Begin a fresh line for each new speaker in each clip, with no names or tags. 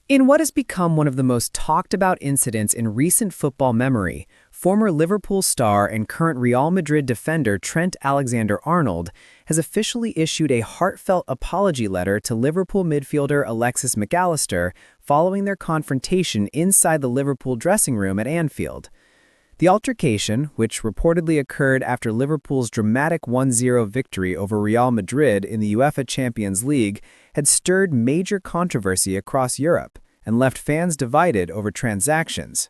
In what has become one of the most talked about incidents in recent football memory, former Liverpool star and current Real Madrid defender Trent Alexander-Arnold has officially issued a heartfelt apology letter to Liverpool midfielder Alexis McAllister following their confrontation inside the Liverpool dressing room at Anfield. The altercation, which reportedly occurred after Liverpool's dramatic 1-0 victory over Real Madrid in the UEFA Champions League, had stirred major controversy across Europe and left fans divided over transactions.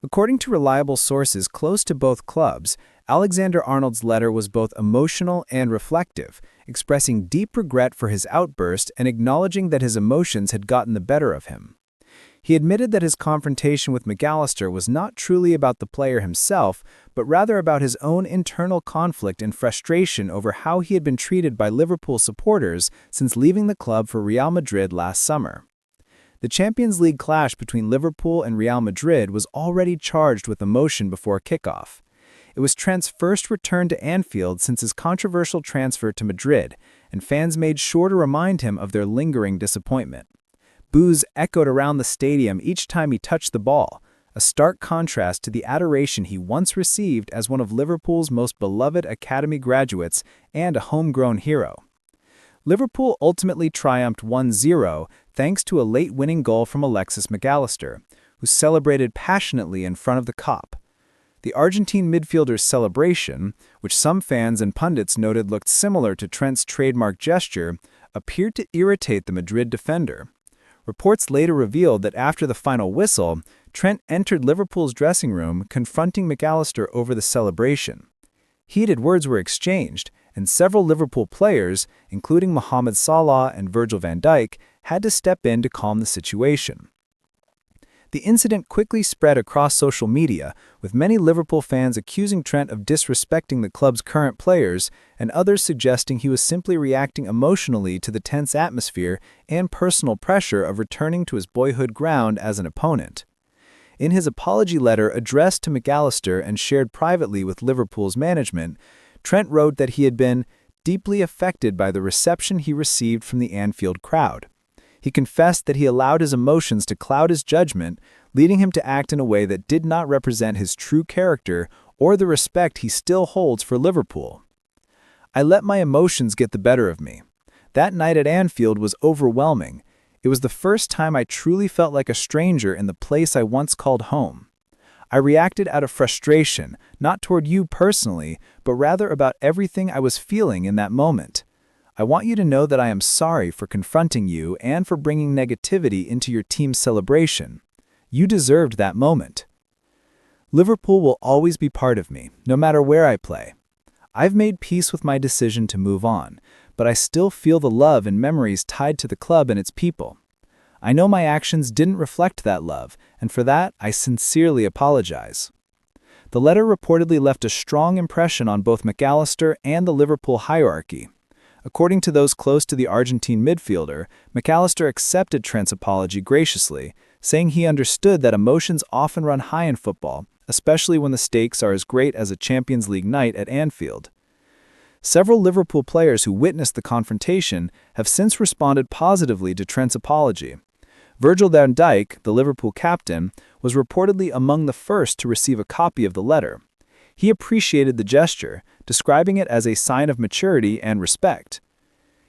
According to reliable sources close to both clubs, Alexander-Arnold's letter was both emotional and reflective, expressing deep regret for his outburst and acknowledging that his emotions had gotten the better of him. He admitted that his confrontation with McAllister was not truly about the player himself, but rather about his own internal conflict and frustration over how he had been treated by Liverpool supporters since leaving the club for Real Madrid last summer. The Champions League clash between Liverpool and Real Madrid was already charged with emotion before kickoff. It was Trent's first return to Anfield since his controversial transfer to Madrid, and fans made sure to remind him of their lingering disappointment. Boos echoed around the stadium each time he touched the ball, a stark contrast to the adoration he once received as one of Liverpool's most beloved academy graduates and a homegrown hero. Liverpool ultimately triumphed 1-0 thanks to a late winning goal from Alexis McAllister, who celebrated passionately in front of the Kop. The Argentine midfielder's celebration, which some fans and pundits noted looked similar to Trent's trademark gesture, appeared to irritate the Madrid defender. Reports later revealed that after the final whistle, Trent entered Liverpool's dressing room, confronting McAllister over the celebration. Heated words were exchanged, and several Liverpool players, including Mohamed Salah and Virgil van Dijk, had to step in to calm the situation. The incident quickly spread across social media, with many Liverpool fans accusing Trent of disrespecting the club's current players and others suggesting he was simply reacting emotionally to the tense atmosphere and personal pressure of returning to his boyhood ground as an opponent. In his apology letter addressed to McAllister and shared privately with Liverpool's management, Trent wrote that he had been deeply affected by the reception he received from the Anfield crowd. He confessed that he allowed his emotions to cloud his judgment, leading him to act in a way that did not represent his true character or the respect he still holds for Liverpool. "I let my emotions get the better of me. That night at Anfield was overwhelming. It was the first time I truly felt like a stranger in the place I once called home. I reacted out of frustration, not toward you personally, but rather about everything I was feeling in that moment. I want you to know that I am sorry for confronting you and for bringing negativity into your team's celebration. You deserved that moment. Liverpool will always be part of me, no matter where I play. I've made peace with my decision to move on, but I still feel the love and memories tied to the club and its people. I know my actions didn't reflect that love, and for that, I sincerely apologize." The letter reportedly left a strong impression on both McAllister and the Liverpool hierarchy. According to those close to the Argentine midfielder, McAllister accepted Trent's apology graciously, saying he understood that emotions often run high in football, especially when the stakes are as great as a Champions League night at Anfield. Several Liverpool players who witnessed the confrontation have since responded positively to Trent's apology. Virgil van Dijk, the Liverpool captain, was reportedly among the first to receive a copy of the letter. He appreciated the gesture, describing it as a sign of maturity and respect.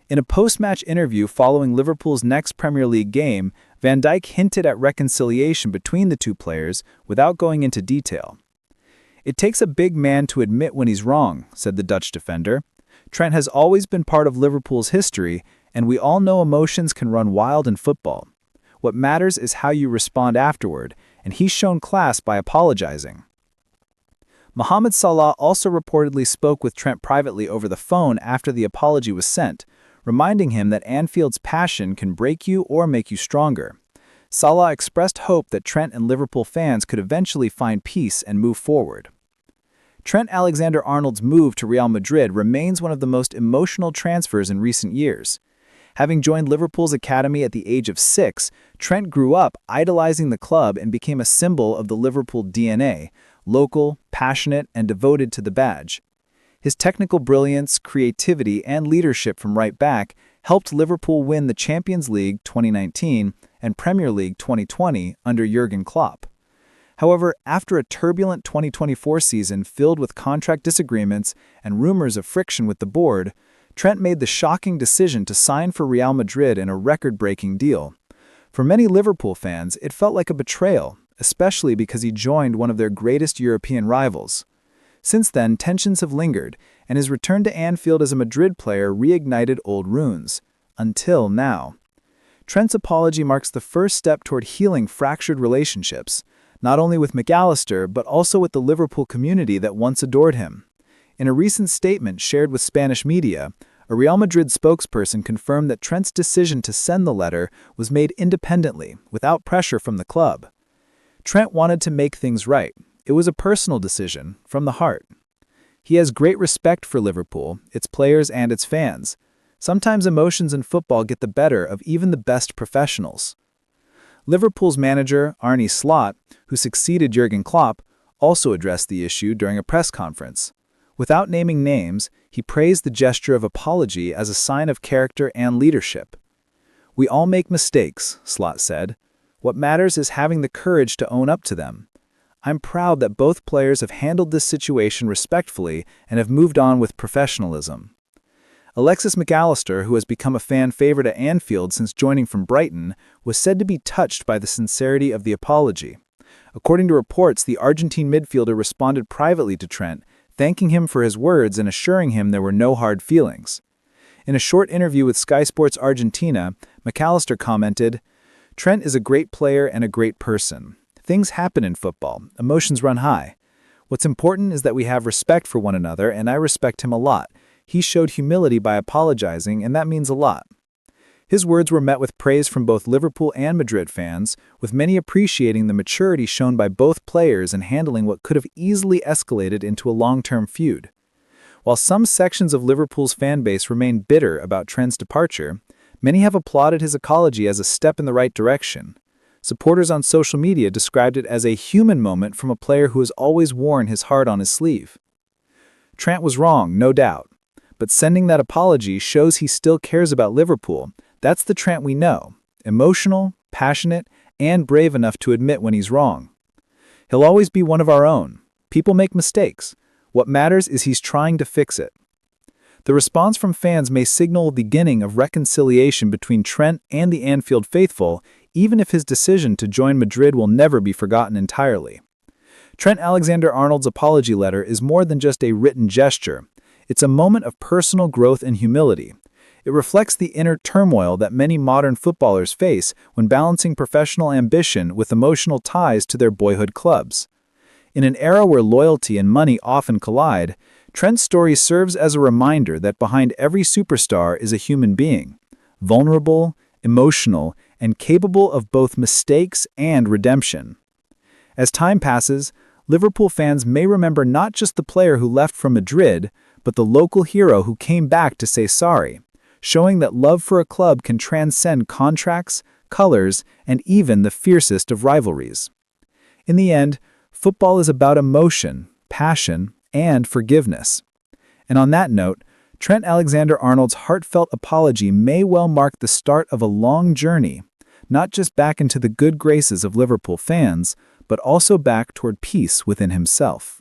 In a post-match interview following Liverpool's next Premier League game, Van Dijk hinted at reconciliation between the two players without going into detail. "It takes a big man to admit when he's wrong," said the Dutch defender. "Trent has always been part of Liverpool's history, and we all know emotions can run wild in football. What matters is how you respond afterward, and he's shown class by apologizing." Mohamed Salah also reportedly spoke with Trent privately over the phone after the apology was sent, reminding him that Anfield's passion can break you or make you stronger. Salah expressed hope that Trent and Liverpool fans could eventually find peace and move forward. Trent Alexander-Arnold's move to Real Madrid remains one of the most emotional transfers in recent years. Having joined Liverpool's academy at the age of 6, Trent grew up idolizing the club and became a symbol of the Liverpool DNA, local, passionate, and devoted to the badge. His technical brilliance, creativity, and leadership from right back helped Liverpool win the Champions League 2019
and Premier League 2020 under Jurgen Klopp. However, after a turbulent 2024 season filled with contract disagreements and rumors of friction with the board, Trent made the shocking decision to sign for Real Madrid in a record-breaking deal. For many Liverpool fans, it felt like a betrayal, especially because he joined one of their greatest European rivals. Since then, tensions have lingered, and his return to Anfield as a Madrid player reignited old wounds. Until now. Trent's apology marks the first step toward healing fractured relationships, not only with Allister but also with the Liverpool community that once adored him. In a recent statement shared with Spanish media, a Real Madrid spokesperson confirmed that Trent's decision to send the letter was made independently, without pressure from the club. Trent wanted to make things right. It was a personal decision, from the heart. He has great respect for Liverpool, its players and its fans. Sometimes emotions in football get the better of even the best professionals. Liverpool's manager, Arne Slot, who succeeded Jurgen Klopp, also addressed the issue during a press conference. Without naming names, he praised the gesture of apology as a sign of character and leadership. "We all make mistakes," Slot said. "What matters is having the courage to own up to them. I'm proud that both players have handled this situation respectfully and have moved on with professionalism." Alexis, who has become a fan favorite at Anfield since joining from Brighton, was said to be touched by the sincerity of the apology. According to reports, the Argentine midfielder responded privately to Trent, thanking him for his words and assuring him there were no hard feelings. In a short interview with Sky Sports Argentina, Allister commented, "Trent is a great player and a great person. Things happen in football. Emotions run high. What's important is that we have respect for one another, and I respect him a lot. He showed humility by apologizing, and that means a lot." His words were met with praise from both Liverpool and Madrid fans, with many appreciating the maturity shown by both players in handling what could have easily escalated into a long-term feud. While some sections of Liverpool's fan base remain bitter about Trent's departure, many have applauded his apology as a step in the right direction. Supporters on social media described it as a human moment from a player who has always worn his heart on his sleeve. Trent was wrong, no doubt, but sending that apology shows he still cares about Liverpool. That's the Trent we know, emotional, passionate, and brave enough to admit when he's wrong. He'll always be one of our own. People make mistakes. What matters is he's trying to fix it. The response from fans may signal the beginning of reconciliation between Trent and the Anfield faithful, even if his decision to join Madrid will never be forgotten entirely. Trent Alexander-Arnold's apology letter is more than just a written gesture. It's a moment of personal growth and humility. It reflects the inner turmoil that many modern footballers face when balancing professional ambition with emotional ties to their boyhood clubs. In an era where loyalty and money often collide, Trent's story serves as a reminder that behind every superstar is a human being, vulnerable, emotional, and capable of both mistakes and redemption. As time passes, Liverpool fans may remember not just the player who left from Madrid, but the local hero who came back to say sorry, showing that love for a club can transcend contracts, colors, and even the fiercest of rivalries. In the end, football is about emotion, passion, and forgiveness. And on that note, Trent Alexander-Arnold's heartfelt apology may well mark the start of a long journey, not just back into the good graces of Liverpool fans, but also back toward peace within himself.